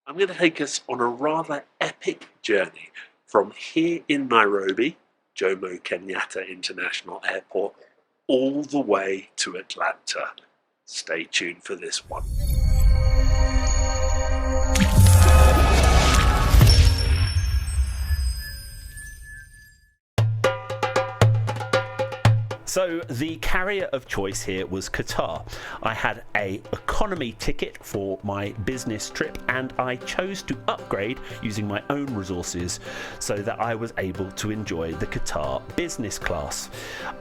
I'm going to take us on a rather epic journey from here in Nairobi, Jomo Kenyatta International Airport, all the way to Atlanta. Stay tuned for this one. So the carrier of choice here was Qatar. I had an economy ticket for my business trip and I chose to upgrade using my own resources so that I was able to enjoy the Qatar business class.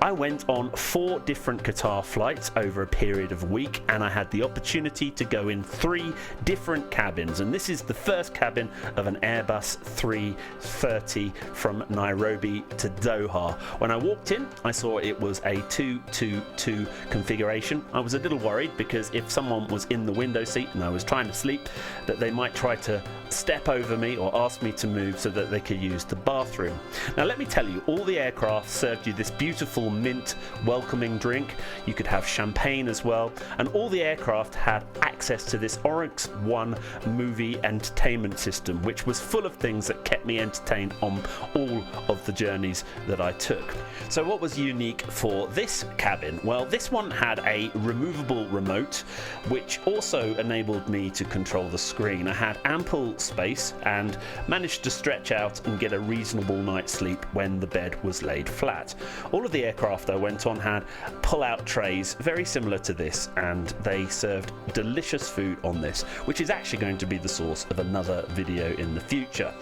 I went on 4 different Qatar flights over a period of a week and I had the opportunity to go in 3 different cabins, and this is the first cabin of an Airbus 330 from Nairobi to Doha. When I walked in, I saw it was a 222 configuration. I was a little worried because if someone was in the window seat and I was trying to sleep, that they might try to step over me or ask me to move so that they could use the bathroom. Now let me tell you, all the aircraft served you this beautiful mint welcoming drink. You could have champagne as well, and all the aircraft had access to this Oryx One movie entertainment system, which was full of things that kept me entertained on all of the journeys that I took. So what was unique for this cabin? Well, this one had a removable remote which also enabled me to control the screen. I had ample space and managed to stretch out and get a reasonable night's sleep when the bed was laid flat. All of the aircraft I went on had pull-out trays very similar to this, and they served delicious food on this, which is actually going to be the source of another video in the future.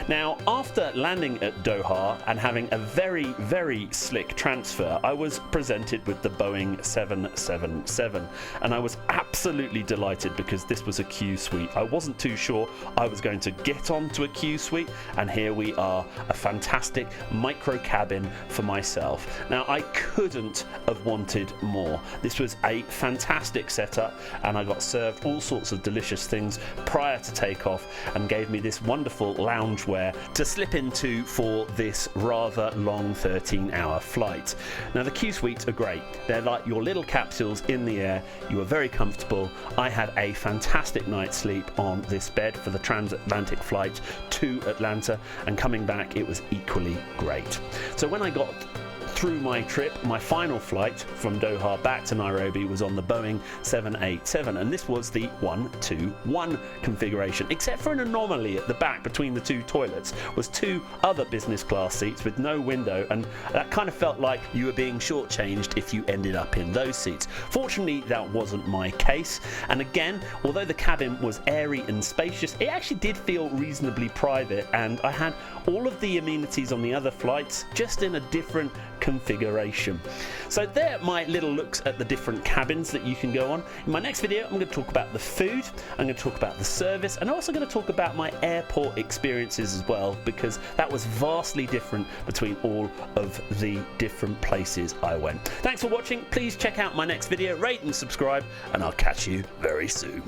Now, after landing at Doha and having a very slick transfer, I was presented with the Boeing 777, and I was absolutely delighted because this was a qsuite. I wasn't too sure I was going to get onto a qsuite, and here we are, a fantastic micro cabin for myself. Now, I couldn't have wanted more. This was a fantastic setup, and I got served all sorts of delicious things prior to takeoff and gave me this wonderful loungewear to slip into for this rather long 13-hour flight. Now, the qsuites are great. They're like your little capsules in the air. You are very comfortable. I had a fantastic night's sleep on this bed for the transatlantic flight to Atlanta, and coming back it was equally great. So when I got through my trip, my final flight from Doha back to Nairobi was on the Boeing 787, and this was the 121 configuration, except for an anomaly at the back between the 2 toilets was 2 other business class seats with no window, and that kind of felt like you were being shortchanged if you ended up in those seats. Fortunately, that wasn't my case, and again, although the cabin was airy and spacious, it actually did feel reasonably private, and I had all of the amenities on the other flights, just in a different configuration. So there are my little looks at the different cabins that you can go on. In my next video, I'm going to talk about the food, I'm going to talk about the service, and I'm also going to talk about my airport experiences as well, because that was vastly different between all of the different places I went. Thanks for watching. Please check out my next video, rate and subscribe, and I'll catch you very soon.